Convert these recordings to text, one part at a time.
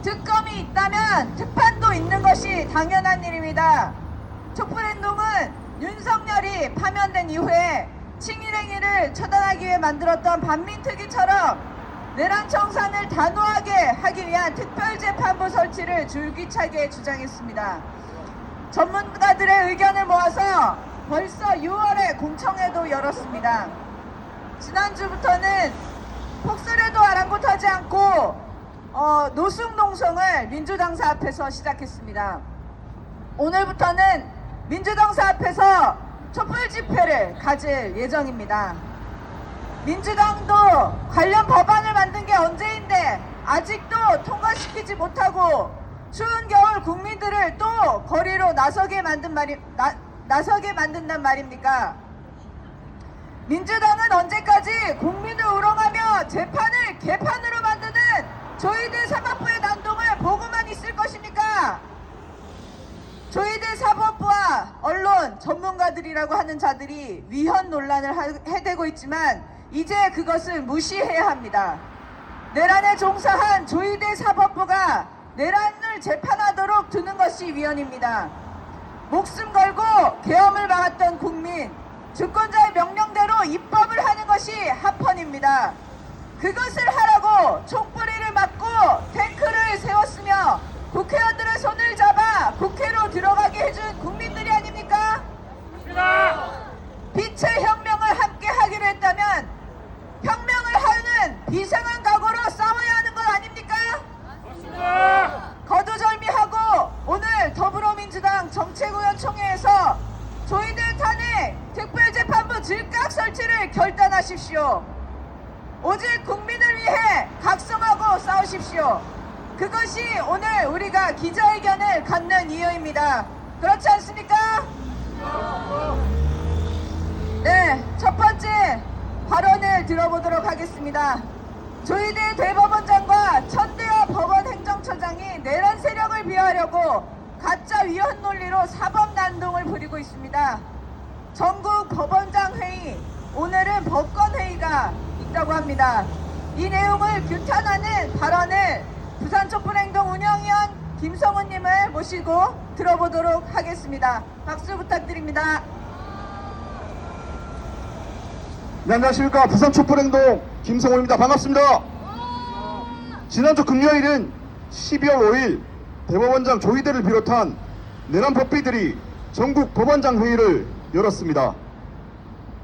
특검이 있다면 특판도 있는 것이 당연한 일입니다. 촛불행동은 윤석열이 파면된 이후에 칭일행위를 처단하기 위해 만들었던 반민특위처럼 내란 청산을 단호하게 하기 위한 특별재판부 설치를 줄기차게 주장했습니다. 전문가들의 의견을 모아서 벌써 6월에 공청회도 열었습니다. 지난주부터는 폭설에도 아랑곳하지 않고 노숙농성을 민주당사 앞에서 시작했습니다. 오늘부터는 민주당사 앞에서 촛불 집회를 가질 예정입니다. 민주당도 관련 법안을 만든 게 언제인데 아직도 통과시키지 못하고 추운 겨울 국민들을 또 거리로 나서게 만든단 말입니까? 민주당은 언제까지 국민을 우롱하며 재판을 개판으로 만드는 조희대 사법부의 난동을 보고만 있을 것입니까? 조희대 사법부와 언론, 전문가들이라고 하는 자들이 위헌 논란을 해대고 있지만 이제 그것을 무시해야 합니다. 내란에 종사한 조희대 사법부가 내란을 재판하도록 두는 것이 위헌입니다. 목숨 걸고 계엄을 막았던 국민, 주권자의 명령대로 입법을 하는 것이 합헌입니다. 그것을 하라고 총뿌리를 맞고 탱크를 세웠으며 국회의원들의 손을 잡아 국회로 들어가게 해준 국민들이 아닙니까? 빛의 혁명을 함께 하기로 했다면 혁명을 하는 비상한 각오로 싸워야 하는 것 아닙니까? 거두절미하고 오늘 더불어민주당 정책위원총회에서 조희대 탄핵 특별재판부 즉각 설치를 결단하십시오. 오직 국민을 위해 각성하고 싸우십시오. 그것이 오늘 우리가 기자회견을 갖는 이유입니다. 그렇지 않습니까? 네, 첫 번째 발언을 들어보도록 하겠습니다. 조희대 대법원장과 천대화 법원행정처장이 내란 세력을 비하하려고 가짜 위헌 논리로 사법난동을 부리고 있습니다. 전국 법원장 회의, 오늘은 법권 회의가 있다고 합니다. 이 내용을 규탄하는 발언을 부산촛불행동 운영위원 김성훈님을 모시고 들어보도록 하겠습니다. 박수 부탁드립니다. 네, 안녕하십니까. 부산촛불행동 김성훈입니다. 반갑습니다. 지난주 금요일은 12월 5일 대법원장 조희대를 비롯한 내란 법비들이 전국 법원장 회의를 열었습니다.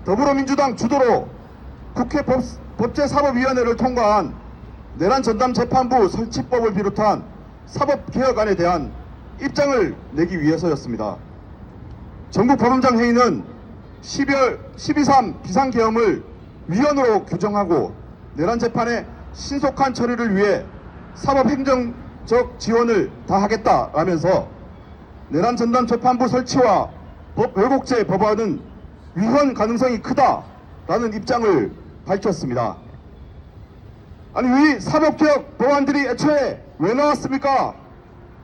더불어민주당 주도로 국회 법제사법위원회를 통과한 내란 전담재판부 설치법을 비롯한 사법개혁안에 대한 입장을 내기 위해서였습니다. 전국 법원장 회의는 12.3 비상계엄을 위헌으로 규정하고 내란 재판의 신속한 처리를 위해 사법행정적 지원을 다하겠다라면서 내란 전담재판부 설치와 법 왜곡죄 법안은 위헌 가능성이 크다라는 입장을 밝혔습니다. 아니, 이 사법개혁 법안들이 애초에 왜 나왔습니까?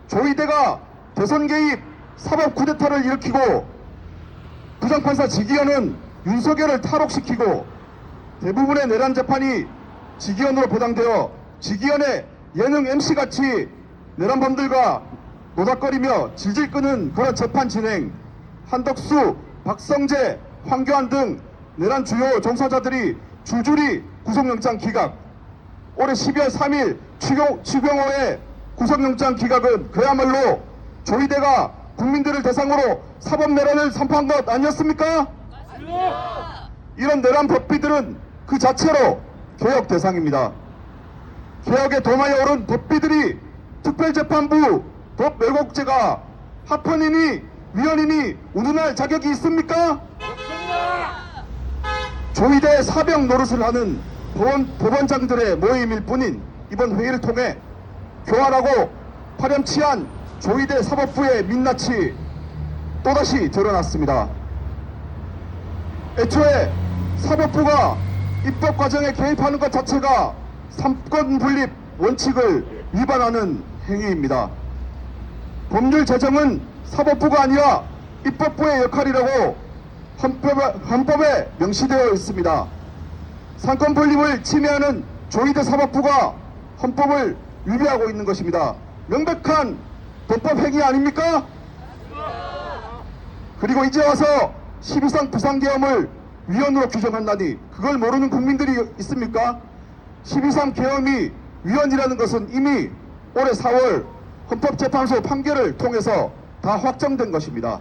조희대가 대선 개입 사법 쿠데타를 일으키고 부장판사 지기현은 윤석열을 탈옥시키고 대부분의 내란 재판이 지기현으로 배당되어 지기현의 예능 MC같이 내란범들과 노닥거리며 질질 끄는 그런 재판 진행, 한덕수, 박성재, 황교안 등 내란 주요 종사자들이 줄줄이 구속영장 기각, 올해 12월 3일 추경호의 구속영장 기각은 그야말로 조희대가 국민들을 대상으로 사법내란을 선포한 것 아니었습니까? 이런 내란 법비들은 그 자체로 개혁 대상입니다. 개혁의 도마에 오른 법비들이 특별재판부 법 왜곡죄가 합헌이니 위헌이니 운운할 자격이 있습니까? 조희대 사병 노릇을 하는 법원장들의 모임일 뿐인 이번 회의를 통해 교활하고 파렴치한 조희대 사법부의 민낯이 또다시 드러났습니다. 애초에 사법부가 입법 과정에 개입하는 것 자체가 삼권 분립 원칙을 위반하는 행위입니다. 법률 제정은 사법부가 아니라 입법부의 역할이라고 헌법에 명시되어 있습니다. 상권 분립을 침해하는 조희대 사법부가 헌법을 위배하고 있는 것입니다. 명백한 범법 행위 아닙니까? 그리고 이제 와서 12상 비상계엄을 위헌으로 규정한다니 그걸 모르는 국민들이 있습니까? 12.3 계엄이 위헌이라는 것은 이미 올해 4월 헌법재판소 판결을 통해서 다 확정된 것입니다.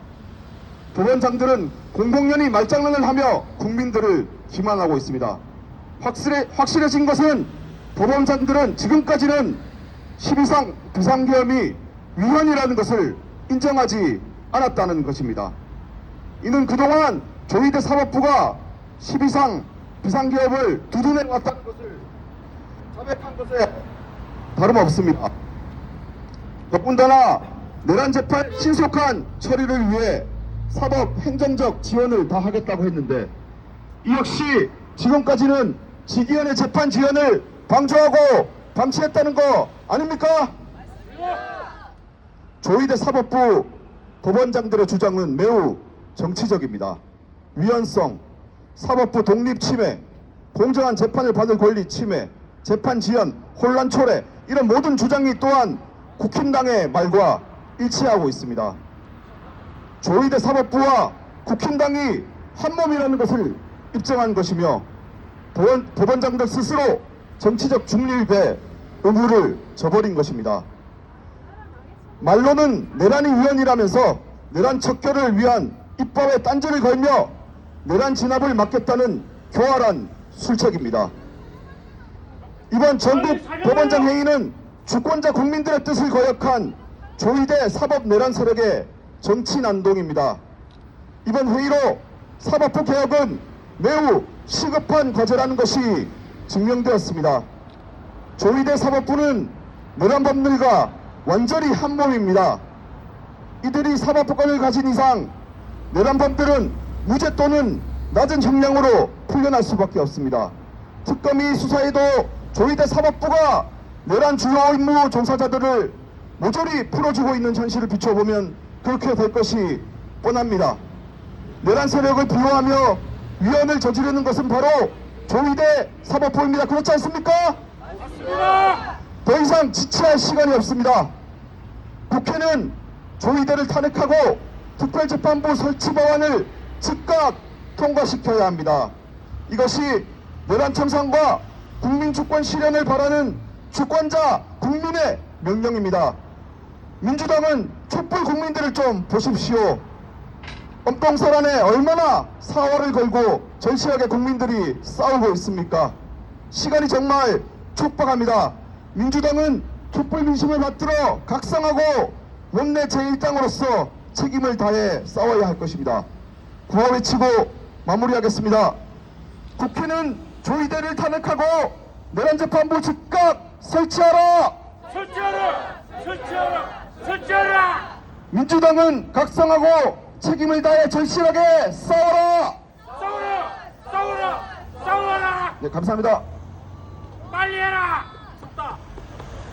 법원장들은 공공연히 말장난을 하며 국민들을 기만하고 있습니다. 확실해진 것은 법원장들은 지금까지는 12.3 비상계엄이 위헌이라는 것을 인정하지 않았다는 것입니다. 이는 그동안 조희대 사법부가 12.3 비상계엄을 두둔해 왔다는 것을 자백한 것에 다름없습니다. 더군다나 내란 재판 신속한 처리를 위해 사법 행정적 지원을 다 하겠다고 했는데 이 역시 지금까지는 지기현의 재판 지연을 방조하고 방치했다는 거 아닙니까? 조희대 사법부 법원장들의 주장은 매우 정치적입니다. 위헌성, 사법부 독립 침해, 공정한 재판을 받을 권리 침해, 재판 지연, 혼란 초래 이런 모든 주장이 또한 국힘당의 말과 일치하고 있습니다. 조희대 사법부와 국힘당이 한몸이라는 것을 입증한 것이며 법원장들 스스로 정치적 중립의 의무를 저버린 것입니다. 말로는 내란이 위헌이라면서 내란 척결을 위한 입법에 딴지를 걸며 내란 진압을 막겠다는 교활한 술책입니다. 이번 전국 법원장 회의는 주권자 국민들의 뜻을 거역한 조희대 사법 내란 세력의 정치 난동입니다. 이번 회의로 사법부 개혁은 매우 시급한 과제라는 것이 증명되었습니다. 조희대 사법부는 내란범들과 완전히 한몸입니다. 이들이 사법권을 가진 이상 내란범들은 무죄 또는 낮은 형량으로 풀려날 수밖에 없습니다. 특검이 수사에도 조희대 사법부가 내란 주요 임무 종사자들을 모조리 풀어주고 있는 현실을 비춰보면 그렇게 될 것이 뻔합니다. 내란 세력을 비호하며 위헌을 저지르는 것은 바로 조희대 사법부입니다. 그렇지 않습니까? 맞습니다. 더 이상 지체할 시간이 없습니다. 국회는 조희대를 탄핵하고 특별재판부 설치 법안을 즉각 통과시켜야 합니다. 이것이 내란 청산과 국민주권 실현을 바라는 주권자 국민의 명령입니다. 민주당은 촛불 국민들을 좀 보십시오. 엄동설안에 얼마나 사활을 걸고 절실하게 국민들이 싸우고 있습니까? 시간이 정말 촉박합니다. 민주당은 촛불 민심을 받들어 각성하고 원내 제1당으로서 책임을 다해 싸워야 할 것입니다. 구호 외치고 마무리하겠습니다. 국회는 조희대를 탄핵하고 내란재판부 즉각 설치하라! 설치하라! 설치하라! 설치하라! 민주당은 각성하고 책임을 다해 절실하게 싸워라! 싸워라! 싸워라! 싸워라! 네, 감사합니다. 빨리 해라! 춥다.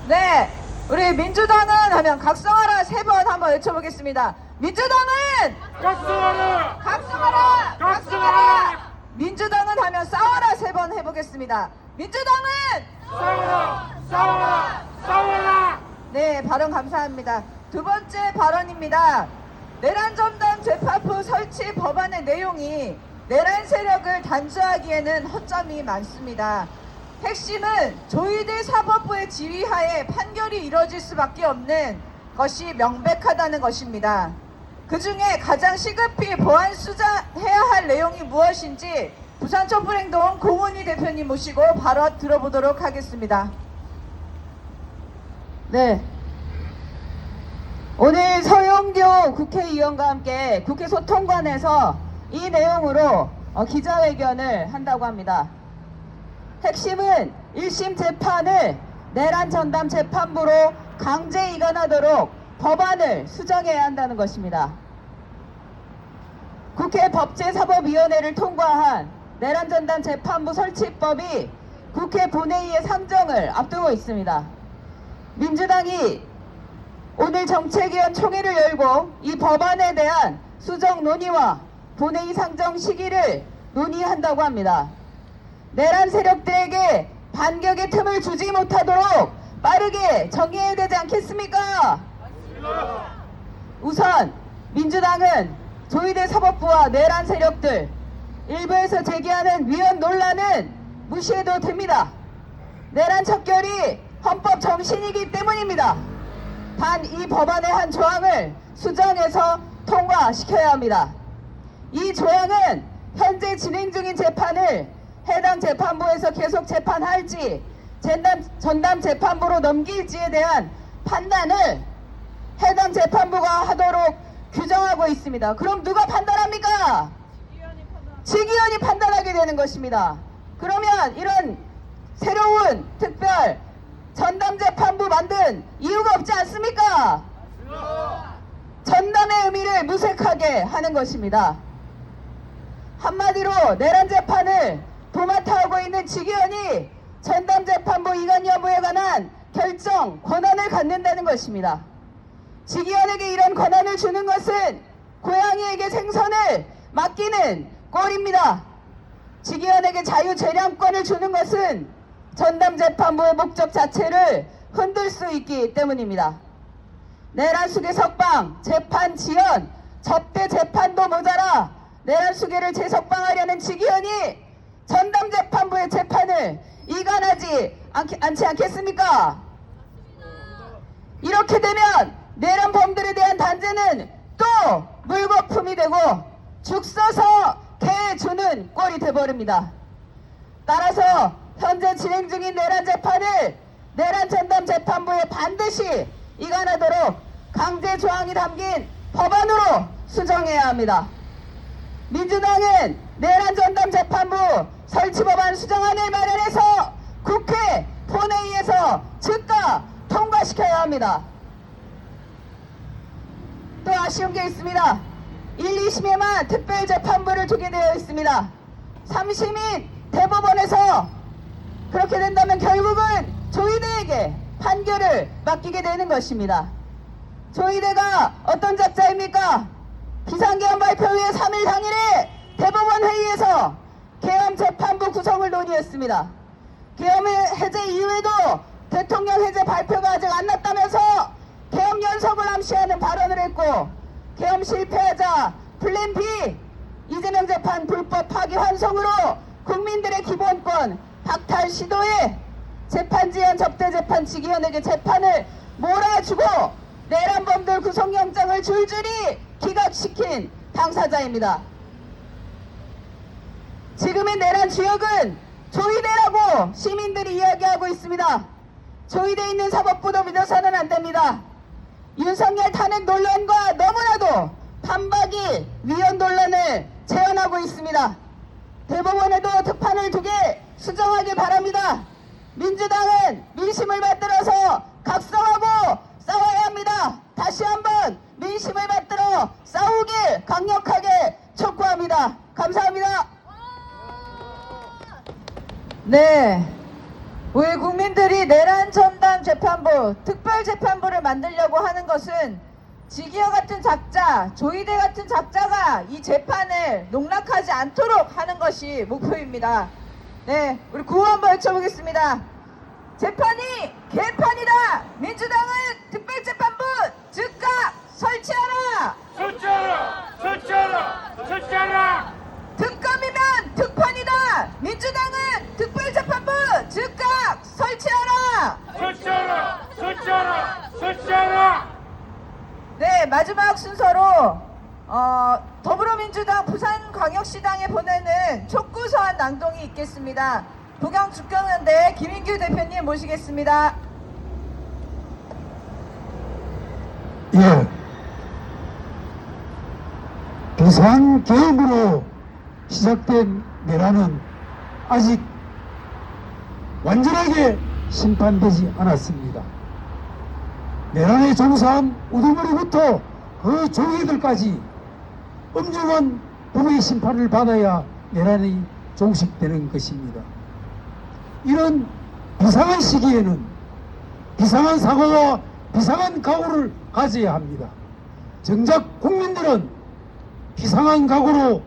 네, 우리 민주당은 하면 각성하라 3번 한번 외쳐보겠습니다. 민주당은 각성하라! 각성하라! 각성하라! 민주당은 하면 싸워라 3번 해보겠습니다. 민주당은 싸워라! 싸워라! 싸워라! 네, 발언 감사합니다. 두 번째 발언입니다. 내란 전담 재판부 설치 법안의 내용이 내란 세력을 단죄하기에는 허점이 많습니다. 핵심은 조희대 사법부의 지휘하에 판결이 이뤄질 수밖에 없는 것이 명백하다는 것입니다. 그 중에 가장 시급히 보완 수정해야 할 내용이 무엇인지 부산 촛불행동 공훈희 대표님 모시고 발언 들어보도록 하겠습니다. 네. 오늘 서영교 국회의원과 함께 국회 소통관에서 이 내용으로 기자회견을 한다고 합니다. 핵심은 1심 재판을 내란 전담 재판부로 강제 이관하도록 법안을 수정해야 한다는 것입니다. 국회 법제사법위원회를 통과한 내란 전담 재판부 설치법이 국회 본회의의 상정을 앞두고 있습니다. 민주당이 오늘 정책위원 총회를 열고 이 법안에 대한 수정 논의와 본회의 상정 시기를 논의한다고 합니다. 내란 세력들에게 반격의 틈을 주지 못하도록 빠르게 정리해야 되지 않겠습니까? 우선 민주당은 조희대 사법부와 내란 세력들 일부에서 제기하는 위헌 논란은 무시해도 됩니다. 내란 척결이 헌법 정신이기 때문입니다. 단 이 법안의 한 조항을 수정해서 통과시켜야 합니다. 이 조항은 현재 진행 중인 재판을 해당 재판부에서 계속 재판할지 전담 재판부로 넘길지에 대한 판단을 해당 재판부가 하도록 규정하고 있습니다. 그럼 누가 판단합니까? 직위원이 판단하게 되는 것입니다. 그러면 이런 새로운 특별 전담재판부 만든 이유가 없지 않습니까? 전담의 의미를 무색하게 하는 것입니다. 한마디로 내란 재판을 도맡아 하고 있는 직위원이 전담재판부 이관 여부에 관한 결정 권한을 갖는다는 것입니다. 직위원에게 이런 권한을 주는 것은 고양이에게 생선을 맡기는 꼴입니다. 직위원에게 자유재량권을 주는 것은 전담재판부의 목적 자체를 흔들 수 있기 때문입니다. 내란 수계 석방, 재판 지연, 접대 재판도 모자라 내란 수계를 재석방하려는 직위원이 전담재판부의 재판을 이관하지 않지 않겠습니까? 이렇게 되면 내란 범들에 대한 단죄는 또 물거품이 되고 죽 써서 개 주는 꼴이 돼버립니다. 따라서 현재 진행 중인 내란 재판을 내란 전담 재판부에 반드시 이관하도록 강제 조항이 담긴 법안으로 수정해야 합니다. 민주당은 내란 전담 재판부 설치 법안 수정안을 마련해서 국회 본회의에서 즉각 통과시켜야 합니다. 또 아쉬운 게 있습니다. 1, 2심에만 특별재판부를 두게 되어 있습니다. 3심인 대법원에서 그렇게 된다면 결국은 조희대에게 판결을 맡기게 되는 것입니다. 조희대가 어떤 작자입니까? 비상계엄 발표 후에 3일 당일에 대법원 회의에서 계엄재판부 구성을 논의했습니다. 계엄 해제 이후에도 대통령 해제 발표가 아직 안 났다면서 계엄 연석을 암시하는 발언을 했고, 계엄 실패하자 플랜 B 이재명 재판 불법 파기 환송으로 국민들의 기본권 박탈 시도에 재판지연 접대재판 직위원에게 재판을 몰아주고 내란범들 구속영장을 줄줄이 기각시킨 당사자입니다. 지금의 내란 주역은 조희대라고 시민들이 이야기하고 있습니다. 조희대 있는 사법부도 믿어서는 안 됩니다. 윤석열 탄핵 논란과 너무나도 반박이 위헌 논란을 재현하고 있습니다. 대법원에도 특판을 두게 수정하길 바랍니다. 민주당은 민심을 받들어서 각성하고 싸워야 합니다. 다시 한번 민심을 받들어 싸우길 강력하게 촉구합니다. 감사합니다. 네, 우리 국민들이 내란 전담 재판부, 특별 재판부를 만들려고 하는 것은 직위와 같은 작자, 조희대 같은 작자가 이 재판을 농락하지 않도록 하는 것이 목표입니다. 네, 우리 구호 한번 외쳐보겠습니다. 재판이 개판이다. 민주당은 특별재판부 즉각 설치하라. 설치하라! 설치하라! 설치하라! 특검이면 특판이다. 민주당은 특별재판부 즉각 설치하라. 설치하라! 설치하라! 설치하라! 네, 마지막 순서로 더불어민주당 부산광역시당에 보내는 촉구서한 낭독이 있겠습니다. 부경축경연대 김인규 대표님 모시겠습니다. 예. 비상계엄으로 시작된 내란은 아직 완전하게 심판되지 않았습니다. 내란에 종사한 우두머리부터 그 조기들까지 엄중한 법의 심판을 받아야 내란이 종식되는 것입니다. 이런 비상한 시기에는 비상한 사고와 비상한 각오를 가져야 합니다. 정작 국민들은 비상한 각오로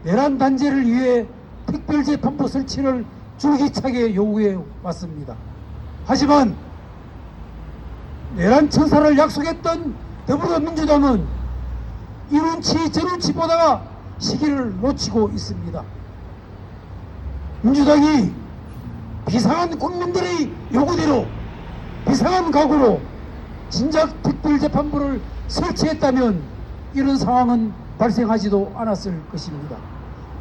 내란 단죄를 위해 특별재판부 설치를 줄기차게 요구해 왔습니다. 하지만 내란 청사를 약속했던 더불어민주당은 이 눈치 저 눈치 보다가 시기를 놓치고 있습니다. 민주당이 비상한 국민들의 요구대로 비상한 각오로 진작 특별재판부를 설치했다면 이런 상황은 발생하지도 않았을 것입니다.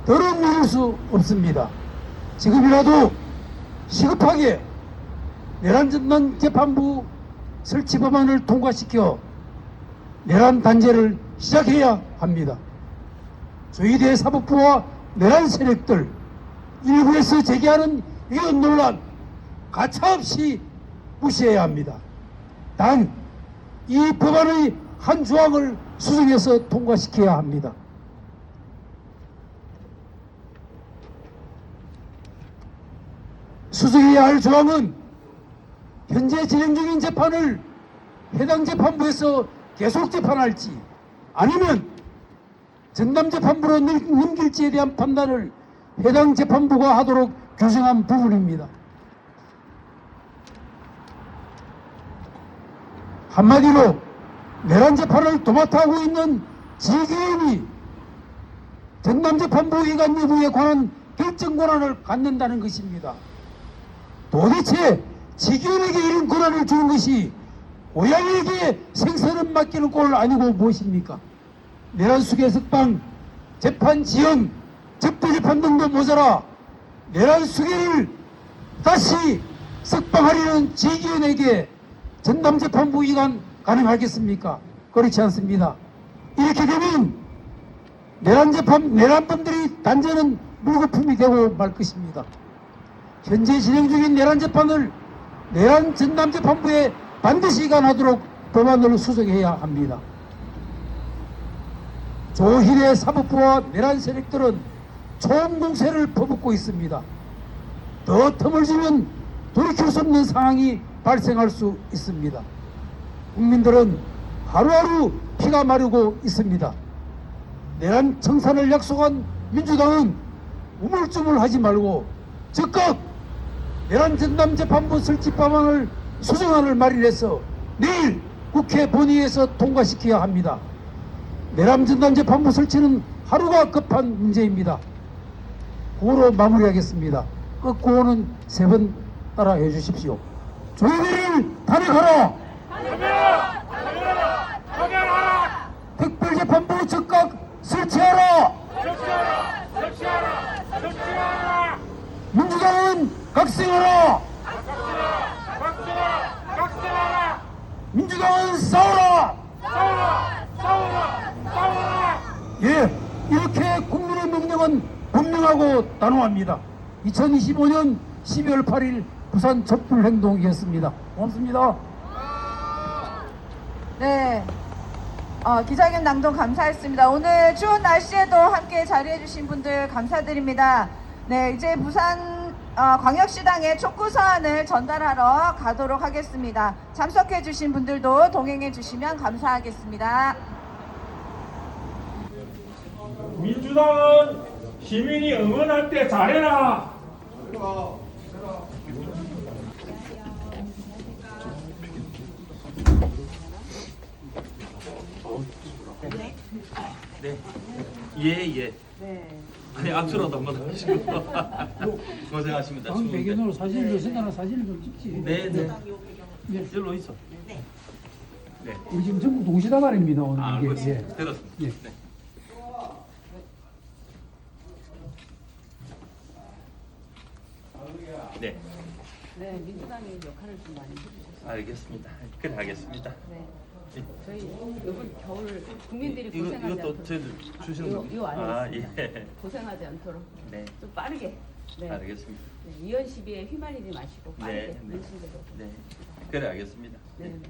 더는 미룰 수 없습니다. 지금이라도 시급하게 내란 재판부 설치 법안을 통과시켜 내란 단죄를 시작해야 합니다. 조희대 사법부와 내란 세력들 일부에서 제기하는 이런 논란 가차없이 무시해야 합니다. 단 이 법안의 한 조항을 수정해서 통과시켜야 합니다. 수정해야 할 조항은 현재 진행 중인 재판을 해당 재판부에서 계속 재판할지 아니면 전담재판부로 넘길지에 대한 판단을 해당 재판부가 하도록 규정한 부분입니다. 한마디로 내란 재판을 도맡아 하고 있는 지기현이 전담재판부 이관 여부에 관한 결정 권한을 갖는다는 것입니다. 도대체 지기현에게 이런 권한을 주는 것이 고양이에게 생선을 맡기는 꼴 아니고 무엇입니까? 내란 수계 석방, 재판 지연, 적대재판 등도 모자라 내란 수계를 다시 석방하려는 지기현에게 전담재판부 이관 가능하겠습니까? 그렇지 않습니다. 이렇게 되면 내란범들의 단죄는 물거품이 되고 말 것입니다. 현재 진행 중인 내란재판을 내란 전담재판부에 반드시 이관하도록 법안을 수정해야 합니다. 조희대 사법부와 내란 세력들은 총공세를 퍼붓고 있습니다. 더 틈을 주면 돌이킬 수 없는 상황이 발생할 수 있습니다. 국민들은 하루하루 피가 마르고 있습니다. 내란 청산을 약속한 민주당은 우물쭈물하지 말고 즉각 내란 전담재판부 설치 법안을 수정안을 마련해서 내일 국회 본회의에서 통과시켜야 합니다. 내란 전담재판부 설치는 하루가 급한 문제입니다. 구호로 마무리하겠습니다. 그 구호는 3번 따라해 주십시오. 조희대를 탄핵하라! 파견하라! 특별재판부 즉각 설치하라! 설치하라! 민주당은 각성하라! 각성하라! 민주당은 싸우라! 싸우라! 예, 이렇게 국민의 명령은 분명하고 단호합니다. 2025년 12월 8일 부산 촛불행동이었습니다. 고맙습니다. 네. 기자회견 낭독 감사했습니다. 오늘 추운 날씨에도 함께 자리해주신 분들 감사드립니다. 네, 이제 부산 광역시당에 촉구 사안을 전달하러 가도록 하겠습니다. 참석해주신 분들도 동행해주시면 감사하겠습니다. 민주당은 시민이 응원할 때 잘해라. 네. 예. 네. 아니 앞으로도 한번 하시고 고생하십니다. 다음 배경으로 사진을 생각하는 사진을 좀 찍지. 네. 네. 일로 있어. 네. 우리 지금 전국 동시다발입니다. 오늘 아, 이게. 알고 있습니다. 예. 들었습니다. 예. 네. 네. 네, 민주당의 역할을 좀 많이 해주셨어요. 알겠습니다. 그래 하겠습니다. 네. 네. 저희 이번 겨울 국민들이 고생하지 이것도 않도록 저희들 주시는 요 겁니까? 안에 아, 있습니다. 예. 고생하지 않도록 네. 좀 빠르게. 네. 알겠습니다. 네, 이현 시비에 휘말리지 마시고 빠르게 네. 민심대로. 네. 그래 알겠습니다. 네. 네.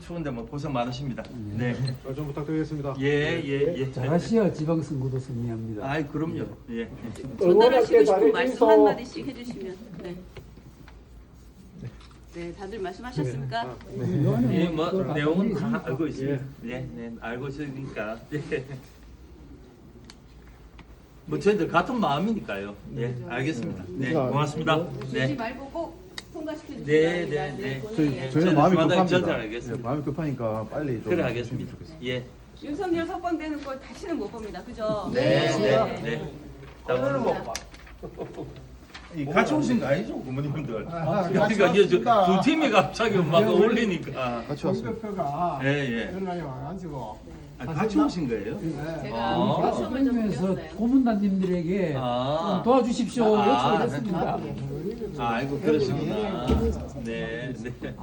추운데 뭐 고생 많으십니다. 네. 좀 부탁드리겠습니다. 예. 잘하시야 지방선거도 승리합니다. 아이 그럼요. 예. 전달하시고 싶은 말씀 한마디씩 해주시면. 네. 네, 다들 말씀하셨습니까? 예, 뭐 내용은 다 알고 있습니다. 네, 알고 있으니까. 예. 뭐 저희들 같은 마음이니까요. 예, 알겠습니다. 네, 고맙습니다. 주지 네. 말고 꼭 통과시켜 주시기 네, 바랍니다. 네, 네. 본회의에. 저희는 마음이 주마다 급합니다. 전달하겠습니다. 예, 마음이 급하니까 빨리 좀 그래 해주시면 하겠습니다. 좋겠습니다. 예. 윤석열 석방되는 거 다시는 못 봅니다. 그죠? 네, 네, 네. 같이 오신 거 아니죠, 부모님들? 그러니까 이제 두 팀이 갑자기 막 어울리니까. 같이 왔습니다. 예, 예. 같이 오신 거예요? 제가 아. 요청을 좀 그래서 드렸어요. 고문단님들에게 아. 도와주십시오 요청을 했습니다. 아이고 그러시구나. 네, 네.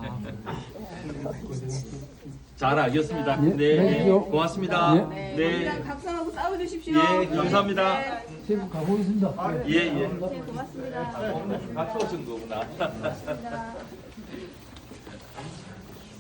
잘 알겠습니다. 네, 네. 고맙습니다. 네. 네. 우리랑 각성하고 싸워주십시오. 예, 감사합니다. 네. 제가 가보겠습니다. 예, 예. 네, 고맙습니다. 같이 오신 거구나. 고맙습니다.